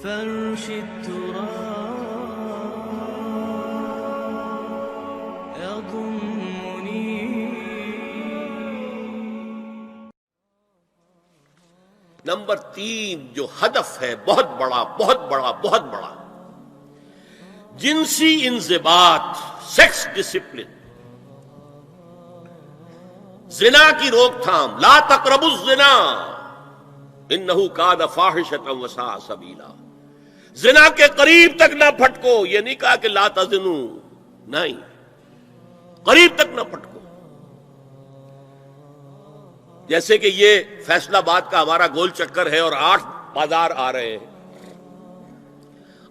فرش التراب يضمني. نمبر 3 جو ہدف ہے بہت بڑا بہت بڑا بہت بڑا، جنسی انضباط، سیکس ڈسپلن، زنا کی روک تھام. لا تقربوا الزنا انہ کان فاحشۃ وساء سبیلا. زنا کے قریب تک نہ پھٹکو. یہ نہیں کہا کہ لا تزنوا، نہیں، قریب تک نہ پھٹکو. جیسے کہ یہ فیصل آباد کا ہمارا گول چکر ہے اور 8 بازار آ رہے ہیں.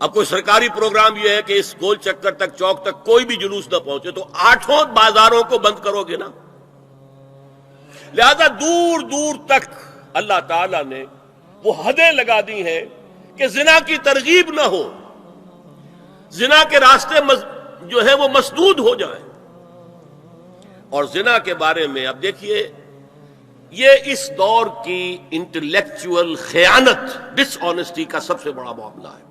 اب کوئی سرکاری پروگرام یہ ہے کہ اس گول چکر تک، چوک تک کوئی بھی جلوس نہ پہنچے، تو 8 بازاروں کو بند کرو گے نا. لہذا دور دور تک اللہ تعالیٰ نے وہ حدیں لگا دی ہیں کہ زنا کی ترغیب نہ ہو، زنا کے راستے جو ہے وہ مسدود ہو جائیں. اور زنا کے بارے میں اب دیکھیے، یہ اس دور کی انٹلیکچوئل خیانت، ڈس آنیسٹی کا سب سے بڑا معاملہ ہے.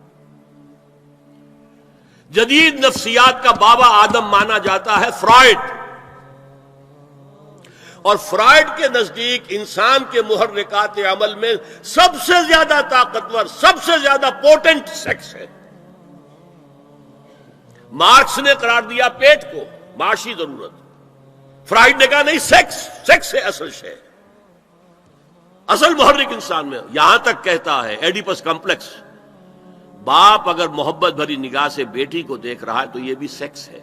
جدید نفسیات کا بابا آدم مانا جاتا ہے فرائڈ، اور فرائڈ کے نزدیک انسان کے محرکات عمل میں سب سے زیادہ طاقتور، سب سے زیادہ پوٹنٹ سیکس ہے. مارکس نے قرار دیا پیٹ کو معاشی ضرورت، فرائڈ نے کہا نہیں، سیکس ہے اصل شے، اصل محرک انسان میں. یہاں تک کہتا ہے ایڈیپس کمپلیکس، باپ اگر محبت بھری نگاہ سے بیٹی کو دیکھ رہا ہے تو یہ بھی سیکس ہے،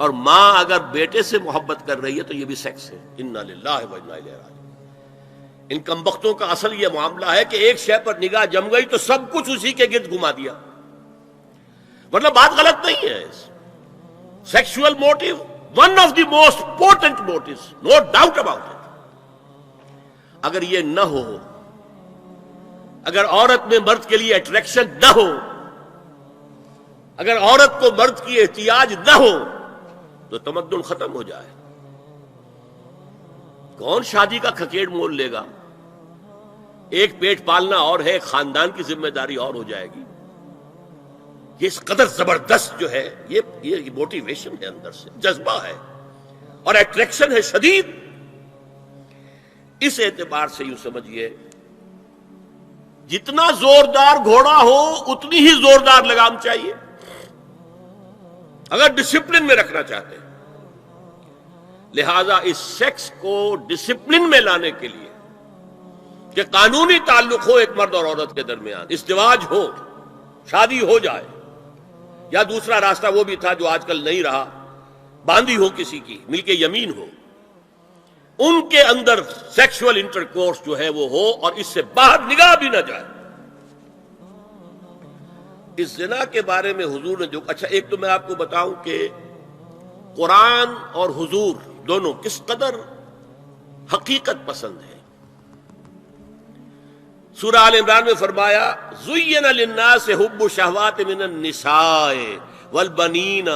اور ماں اگر بیٹے سے محبت کر رہی ہے تو یہ بھی سیکس ہے. انا للہ و انا الیہ راجعون. ان کمبختوں کا اصل یہ معاملہ ہے کہ ایک شے پر نگاہ جم گئی تو سب کچھ اسی کے گرد گھما دیا. مطلب بات غلط نہیں ہے. Sexual motive one of the most important motives, no doubt about it. اگر یہ نہ ہو، اگر عورت میں مرد کے لیے اٹریکشن نہ ہو، اگر عورت کو مرد کی احتیاج نہ ہو تو تمدن ختم ہو جائے. کون شادی کا کھکیڑ مول لے گا؟ ایک پیٹ پالنا اور ہے، ایک خاندان کی ذمہ داری اور ہو جائے گی. یہ اس قدر زبردست جو ہے، یہ موٹیویشن ہے، اندر سے جذبہ ہے اور اٹریکشن ہے شدید. اس اعتبار سے یوں سمجھیے، جتنا زوردار گھوڑا ہو اتنی ہی زوردار لگام چاہیے اگر ڈسپلن میں رکھنا چاہتے ہیں. لہذا اس سیکس کو ڈسپلن میں لانے کے لیے کہ قانونی تعلق ہو ایک مرد اور عورت کے درمیان، ازدواج ہو، شادی ہو جائے، یا دوسرا راستہ وہ بھی تھا جو آج کل نہیں رہا، باندھی ہو کسی کی، مل کے یمین ہو، ان کے اندر سیکشول انٹرکورس جو ہے وہ ہو اور اس سے باہر نگاہ بھی نہ جائے. اس زنا کے بارے میں حضور نے جو اچھا، ایک تو میں آپ کو بتاؤں کہ قرآن اور حضور دونوں کس قدر حقیقت پسند ہیں. سورہ آل عمران میں فرمایا زُيِّنَ لِلنَّاسِ حُبُّ الشَّهَوَاتِ مِنَ النِّسَاءِ وَالْبَنِينَ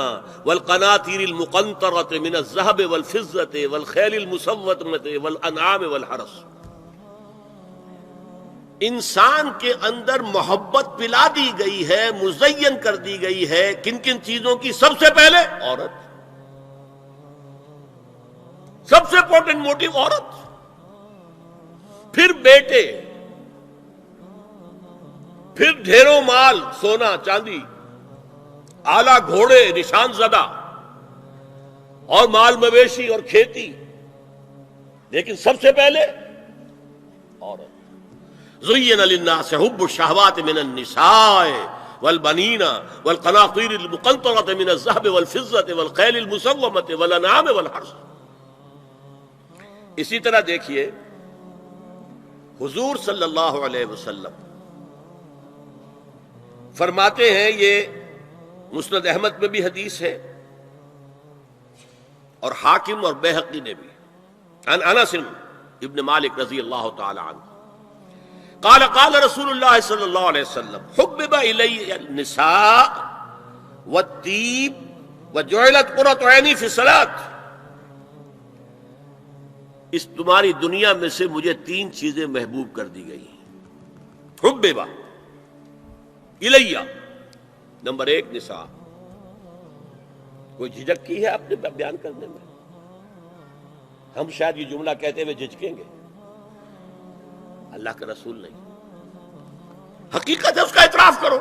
وَالْقَنَاطِيرِ الْمُقَنطَرَةِ مِنَ الذَّهَبِ وَالْفِضَّةِ وَالْخَيْلِ الْمُسَوَّمَةِ وَالْأَنْعَامِ وَالْحَرْثِ. انسان کے اندر محبت پلا دی گئی ہے، مزین کر دی گئی ہے. کن کن چیزوں کی؟ سب سے پہلے عورت، سب سے امپورٹنٹ موٹیو عورت، پھر بیٹے، پھر ڈھیروں مال، سونا چاندی، اعلی گھوڑے نشان زدہ، اور مال مویشی اور کھیتی، لیکن سب سے پہلے عورت. زُيِّنَ لِلنَّاسِ حُبُّ الشَّهَوَاتِ مِنَ النِّسَاءِ وَالْبَنِينَ وَالْقَنَاطِيرِ الْمُقَنطَرَةِ مِنَ الذَّهَبِ وَالْفِضَّةِ وَالْخَيْلِ الْمُسَوَّمَةِ وَالْأَنْعَامِ وَالْحَرْثِ. اسی طرح دیکھیے حضور صلی اللہ علیہ وسلم فرماتے ہیں، یہ مسند احمد میں بھی حدیث ہے اور حاکم اور بیہقی نے بھی، عن انس ابن مالک رضی اللہ تعالی عنہ قال قال رسول اللہ صلی اللہ علیہ وسلم حبب الی النساء والطیب وجعلت قرۃ عینی فی الصلاۃ. اس تمہاری دنیا میں سے مجھے 3 چیزیں محبوب کر دی گئی، حببا الیہ، نمبر 1 نساء. کوئی جھجک کی ہے آپ نے بیان کرنے میں؟ ہم شاید یہ جملہ کہتے ہوئے جھجکیں گے، اللہ کا رسول نہیں. حقیقت ہے، اس کا اعتراف کرو.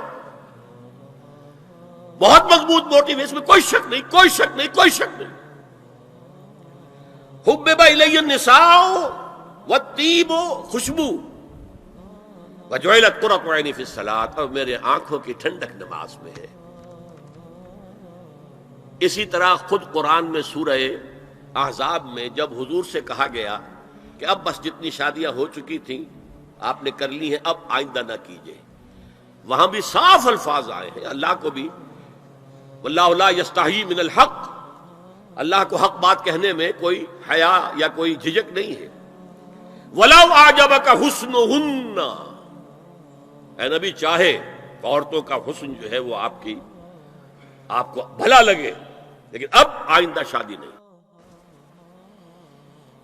بہت مضبوط موٹیو ہے، اس میں کوئی شک نہیں، کوئی شک نہیں، کوئی شک نہیں. حبب الی النساء والطیب، خوشبو، وجعلت قرۃ عینی فی الصلاۃ، اور میرے آنکھوں کی ٹھنڈک نماز میں ہے. اسی طرح خود قرآن میں سورہ احزاب میں جب حضور سے کہا گیا کہ اب بس جتنی شادیاں ہو چکی تھیں آپ نے کر لی ہیں، اب آئندہ نہ کیجیے، وہاں بھی صاف الفاظ آئے ہیں. اللہ کو بھی واللہ لا یستحیی من الحق، اللہ کو حق بات کہنے میں کوئی حیا یا کوئی جھجک نہیں ہے. وَلَوْ أَعْجَبَكَ حُسْنُهُنَّ، اے نبی چاہے عورتوں کا حسن جو ہے وہ آپ کو بھلا لگے، لیکن اب آئندہ شادی نہیں.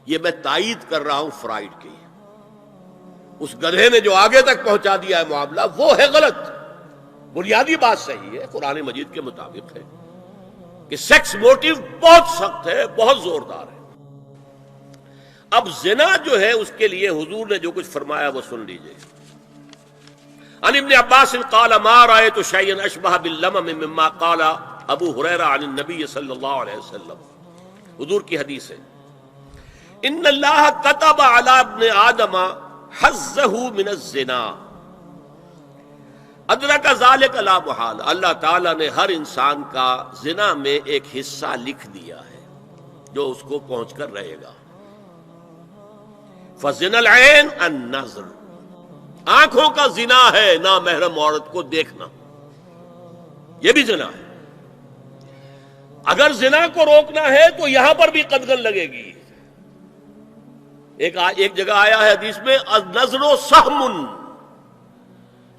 یہ میں تائید کر رہا ہوں فرائڈ کی. اس گدھے نے جو آگے تک پہنچا دیا ہے معاملہ وہ ہے غلط. بنیادی بات صحیح ہے، قرآن مجید کے مطابق ہے کہ سیکس موٹیو بہت سخت ہے، بہت زوردار ہے. اب زنا جو ہے اس کے لیے حضور نے جو کچھ فرمایا وہ سن لیجئے. عن ابن عباس قال ما رأيت شيئا اشبه باللمم مما قال ابو ہریرہ عن النبی صلی اللہ علیہ وسلم. حضور کی حدیث ہے، ان اللہ كتب على ابن آدم حظه من الزنا ادرک ذلک لا محال. اللہ تعالیٰ نے ہر انسان کا زنا میں ایک حصہ لکھ دیا ہے جو اس کو پہنچ کر رہے گا. فزنا العین النظر، آنکھوں کا زنا ہے نامحرم عورت کو دیکھنا، یہ بھی زنا ہے. اگر زنا کو روکنا ہے تو یہاں پر بھی قدغن لگے گی. ایک جگہ آیا ہے حدیث میں النظر سہم،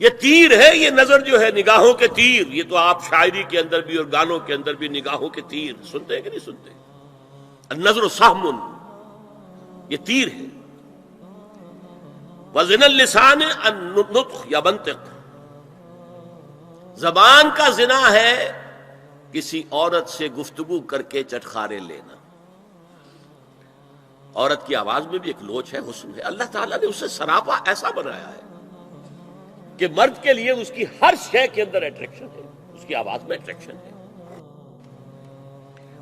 یہ تیر ہے. یہ نظر جو ہے نگاہوں کے تیر، یہ تو آپ شاعری کے اندر بھی اور گانوں کے اندر بھی نگاہوں کے تیر سنتے ہیں کہ نہیں سنتے؟ النظر سہم، یہ تیر ہے. وزن اللسان النطق یا منطق، زبان کا زنا ہے کسی عورت سے گفتگو کر کے چٹخارے لینا. عورت کی آواز میں بھی ایک لوچ ہے، حسن ہے. اللہ تعالیٰ نے اسے سراپا ایسا بنایا ہے کہ مرد کے لیے اس کی ہر شے کے اندر اٹریکشن ہے، اس کی آواز میں اٹریکشن ہے.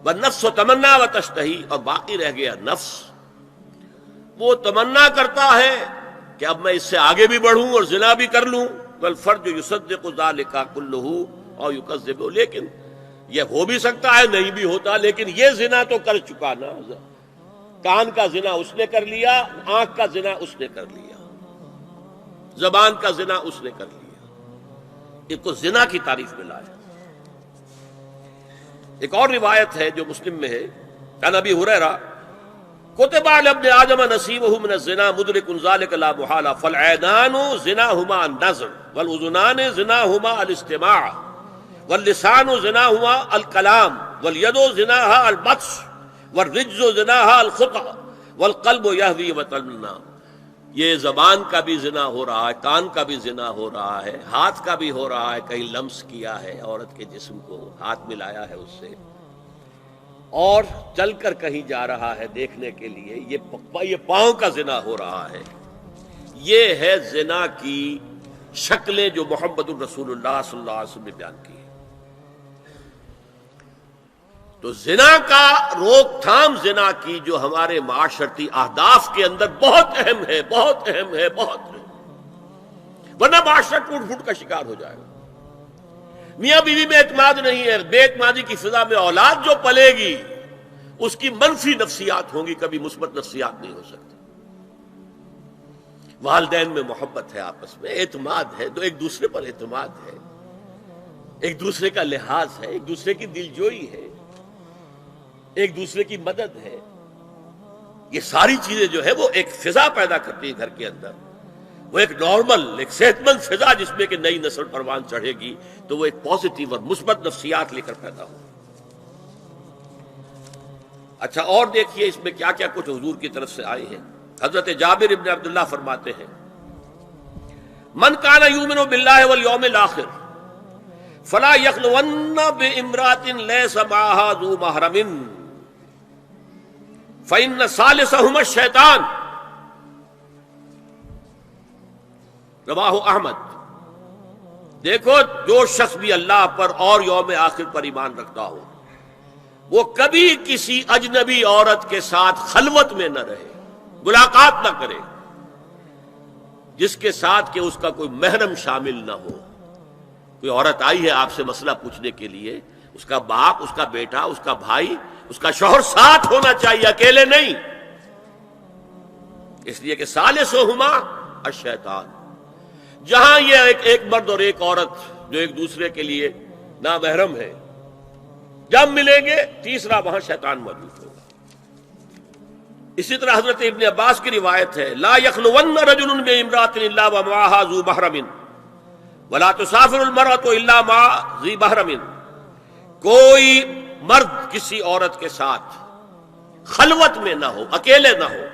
والنفس تمنا و تشتہی، اور باقی رہ گیا نفس، وہ تمنا کرتا ہے کہ اب میں اس سے آگے بھی بڑھوں اور زنا بھی کر لوں. والفرج یصدق ذلک کلہ او یکذب، لیکن یہ ہو بھی سکتا ہے نہیں بھی ہوتا، لیکن یہ زنا تو کر چکا نا. کان کا زنا اس نے کر لیا، آنکھ کا زنا اس نے کر لیا، زبان کا زنا اس نے کر لیا. اس کو زنا کی تعریف میں لایا. ایک اور روایت ہے جو مسلم میں ہے، عن ابی ہریرہ کتب علی ابن آدم نصیبہ من الزنا مدرک ذلک لا محالہ فالعینان زناہما النظر والاذنان زناہما الاستماع واللسان زناہما الکلام والید زناہا البطش والرجز زناہا الخطأ والقلب یہوی وتمنا. یہ زبان کا بھی زنا ہو رہا ہے، کان کا بھی زنا ہو رہا ہے، ہاتھ کا بھی ہو رہا ہے، کہیں لمس کیا ہے عورت کے جسم کو، ہاتھ ملایا ہے اس سے، اور چل کر کہیں جا رہا ہے دیکھنے کے لیے، یہ پاؤں کا زنا ہو رہا ہے. یہ ہے زنا کی شکلیں جو محمد الرسول اللہ صلی اللہ علیہ وسلم نے بیان کی. تو زنا کا روک تھام، زنا کی جو ہمارے معاشرتی اہداف کے اندر بہت اہم ہے، بہت اہم ہے، بہت اہم، ورنہ معاشرہ ٹوٹ پھوٹ کا شکار ہو جائے گا. میاں بیوی میں اعتماد نہیں ہے، بے اعتمادی کی فضا میں اولاد جو پلے گی اس کی منفی نفسیات ہوں گی، کبھی مثبت نفسیات نہیں ہو سکتی. والدین میں محبت ہے، آپس میں اعتماد ہے، تو ایک دوسرے پر اعتماد ہے، ایک دوسرے کا لحاظ ہے، ایک دوسرے کی دلجوئی ہے، ایک دوسرے کی مدد ہے. یہ ساری چیزیں جو ہے وہ ایک فضا پیدا کرتی ہے گھر کے اندر. وہ ایک نارمل، ایک صحت مند فضا جس میں کہ نئی نسل پروان چڑھے گی تو وہ ایک پازیٹیو اور مثبت نفسیات لے کر پیدا ہو. اچھا، اور دیکھیے اس میں کیا کیا کچھ حضور کی طرف سے آئے ہیں. حضرت جابر ابن عبداللہ فرماتے ہیں من کان یؤمن باللہ والیوم الآخر فلا یخلون بامرأۃ لیس معہا ذو محرم فإن ثالثہما الشیطان، رواہ احمد۔ دیکھو، جو شخص بھی اللہ پر اور یوم آخر پر ایمان رکھتا ہو وہ کبھی کسی اجنبی عورت کے ساتھ خلوت میں نہ رہے، ملاقات نہ کرے جس کے ساتھ کہ اس کا کوئی محرم شامل نہ ہو۔ کوئی عورت آئی ہے آپ سے مسئلہ پوچھنے کے لیے، اس کا باپ، اس کا بیٹا، اس کا بھائی، اس کا شوہر ساتھ ہونا چاہیے، اکیلے نہیں، اس لیے کہ ثالثہما الشیطان۔ جہاں یہ ایک مرد اور ایک عورت جو ایک دوسرے کے لیے نامحرم ہے، جب ملیں گے تیسرا وہاں شیطان موجود ہوگا۔ اسی طرح حضرت ابن عباس کی روایت ہے، لا یخلون رجل بامرأۃ الا ومعها ذو محرم ولا تسافر المرأة الا مع ذی محرم۔ کوئی مرد کسی عورت کے ساتھ خلوت میں نہ ہو، اکیلے نہ ہو،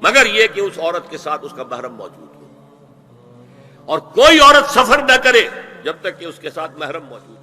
مگر یہ کہ اس عورت کے ساتھ اس کا محرم موجود ہو، اور کوئی عورت سفر نہ کرے جب تک کہ اس کے ساتھ محرم موجود ہو۔